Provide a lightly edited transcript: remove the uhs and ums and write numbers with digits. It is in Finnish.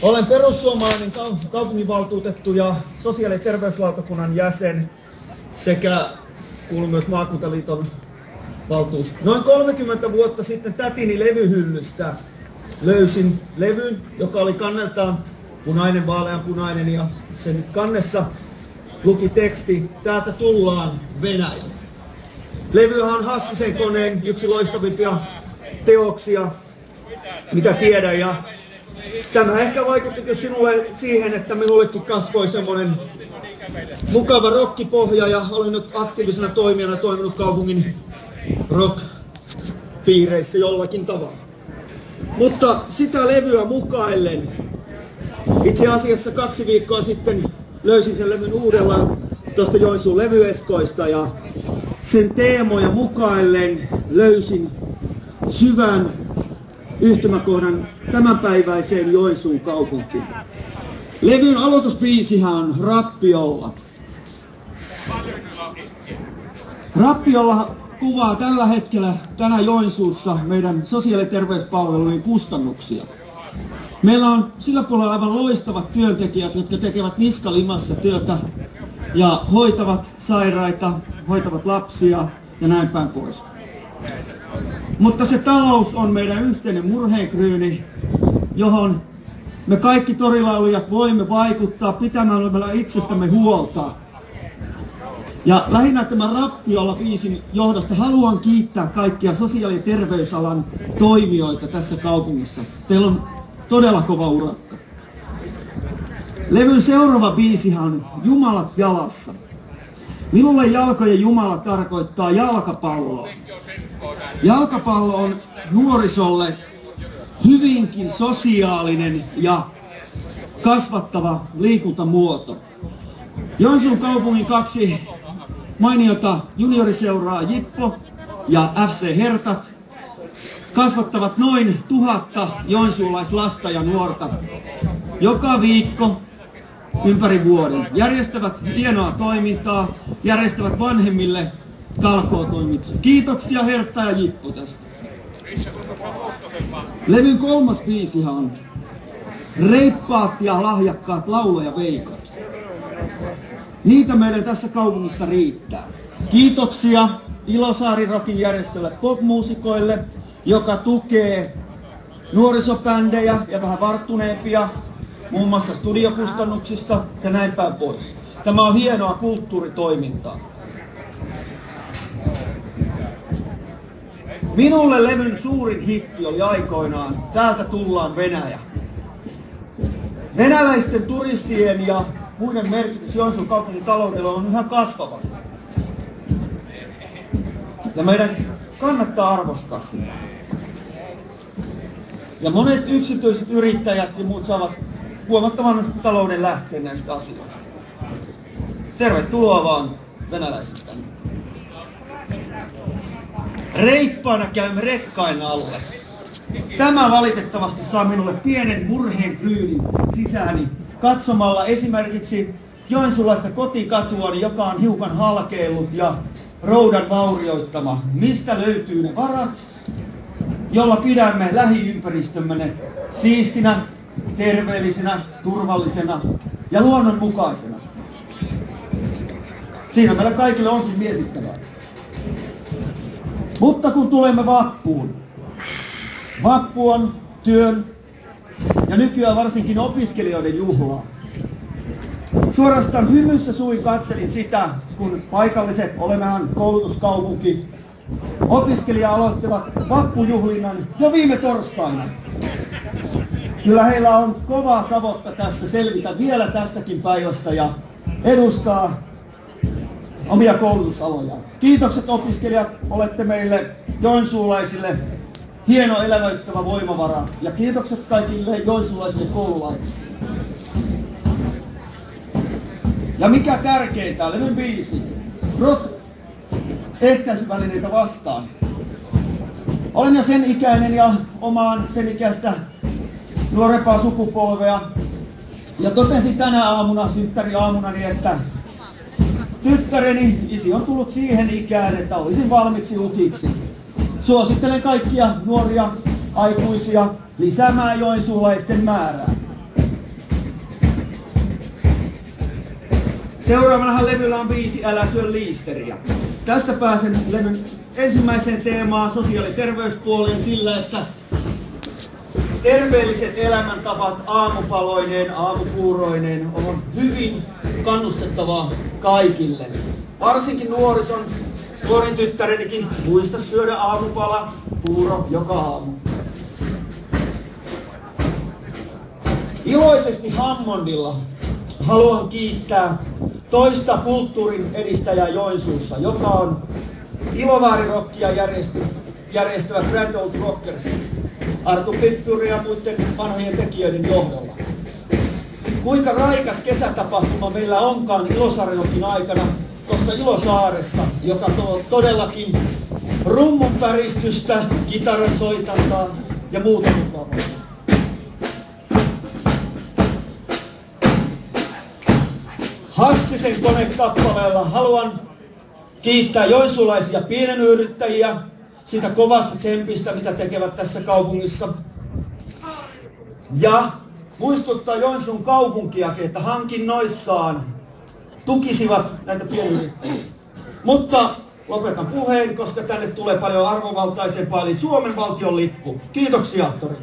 Olen perussuomalainen kaupunginvaltuutettu ja sosiaali- ja terveyslautakunnan jäsen sekä kuulun myös maakuntaliiton valtuustoon. Noin 30 vuotta sitten tätini levyhyllystä löysin levyn, joka oli kanneltaan punainen, vaaleanpunainen, ja sen kannessa luki teksti "Täältä tullaan Venäjä". Levyhän on Hassisen koneen yksi loistavimpia teoksia, mitä tiedän, ja tämä ehkä vaikutti sinulle siihen, että minullekin kasvoi semmoinen mukava rockipohja, ja olen nyt aktiivisena toimijana toiminut kaupungin rock-piireissä jollakin tavalla. Mutta sitä levyä mukaillen, itse asiassa 2 viikkoa sitten löysin sen levyn uudella tuosta Joensuun levyeskoista, ja sen teemoja mukaillen löysin syvän yhtymäkohdan tämänpäiväiseen Joensuun kaupunkiin. Levyn aloitusbiisihän on Rappiolla. Rappiolla kuvaa tällä hetkellä tänä Joensuussa meidän sosiaali- ja terveyspalvelujen kustannuksia. Meillä on sillä puolella aivan loistavat työntekijät, jotka tekevät niskalimassa työtä ja hoitavat sairaita, hoitavat lapsia ja näin päin pois. Mutta se talous on meidän yhteinen murheenkryyni, johon me kaikki torilaulijat voimme vaikuttaa pitämällä itsestämme huolta. Ja lähinnä tämän Rappiolla -biisin johdosta haluan kiittää kaikkia sosiaali- ja terveysalan toimijoita tässä kaupungissa. Teillä on todella kova urakka. Levyn seuraava biisihan on Jumalat jalassa. Minulle jalkojen Jumala tarkoittaa jalkapalloa. Jalkapallo on nuorisolle hyvinkin sosiaalinen ja kasvattava liikuntamuoto. Joensuun kaupungin 2 mainiota junioriseuraa, Jippo ja FC Hertat, kasvattavat noin 1000 joensuulaislasta ja nuorta joka viikko ympäri vuoden. Järjestävät hienoa toimintaa, järjestävät vanhemmille talkootoimia. Kiitoksia Hertta ja Jippo tästä. Levyn 3. biisihan on Reippaat ja lahjakkaat laulajaveikat. Niitä meidän tässä kaupungissa riittää. Kiitoksia Ilosaari Rockin järjestölle popmuusikoille, joka tukee nuorisobändejä ja vähän varttuneempia, muun muassa studiokustannuksista ja näin päin pois. Tämä on hienoa kulttuuritoimintaa. Minulle levyn suurin hitti oli aikoinaan Täältä tullaan Venäjä. Venäläisten turistien ja muiden merkitys Joensuun kaupungin taloudella on yhä kasvava. Ja meidän kannattaa arvostaa sitä. Ja monet yksityiset yrittäjät ja muut saavat huomattavan talouden lähteen näistä asioista. Tervetuloa vaan venäläiset tänne. Reippaana käymme rekkain alle. Tämä valitettavasti saa minulle pienen murheenkryynin sisääni katsomalla esimerkiksi joensuulaista kotikatuani, joka on hiukan halkeillut ja roudan vaurioittama. Mistä löytyy ne varat, jolla pidämme lähiympäristömme siistinä, terveellisenä, turvallisena ja luonnonmukaisena? Siinä meillä kaikille onkin mietittävää. Mutta kun tulemme vappuun, vappu on työn ja nykyään varsinkin opiskelijoiden juhlaa. Suorastaan hymyssä suin katselin sitä, kun paikalliset, olemmehan koulutuskaupunki, opiskelija aloittivat vappujuhlinnan jo viime torstaina. Kyllä heillä on kovaa savotta tässä selvitä vielä tästäkin päivästä ja edustaa omia koulutusaloja. Kiitokset opiskelijat, olette meille joensuulaisille hieno elävöittävä voimavara, ja kiitokset kaikille joensuulaisille koululaisille. Ja mikä tärkeintä, levyn biisi, rock ehkäisyvälineitä vastaan. Olen jo sen ikäinen ja omaan sen ikäistä nuorempaa sukupolvea, ja totesin tänä aamuna, synttäriaamunani, että tyttäreni isi on tullut siihen ikään, että olisin valmiiksi ukiksi. Suosittelen kaikkia nuoria aikuisia lisäämään joensuulaisten määrää. Seuraavanahan levyllä on biisi Älä syö liisteriä. Tästä pääsen levyn ensimmäiseen teemaan sosiaali- ja terveyspuoleen sillä, että terveelliset elämäntavat aamupaloineen, aamupuuroineen on hyvin kannustettavaa kaikille. Varsinkin nuorin tyttärenikin muista syödä aamupala, puuro joka aamu. Iloisesti Hammondilla haluan kiittää toista kulttuurin edistäjää Joensuussa, joka on Ilovaarirockia järjestävä Grand Old Rockers, Arttu Pippuri ja muiden vanhojen tekijöiden johdolla. Kuinka raikas kesätapahtuma meillä onkaan Ilosarjokin aikana tuossa Ilosaaressa, joka tuo todellakin rummun päristystä, kitaran soitantaa ja muuta mukavaa. Hassisen Kone-kappaleella haluan kiittää joensuulaisia pienenyrittäjiä siitä kovasta tsempistä, mitä tekevät tässä kaupungissa. Ja muistuttaa Joensuun kaupunkiakin, että hankinnoissaan tukisivat näitä pienyrittäjiä. Mutta lopetan puheen, koska tänne tulee paljon arvovaltaisempaa, eli Suomen valtion lippu. Kiitoksia, Tori.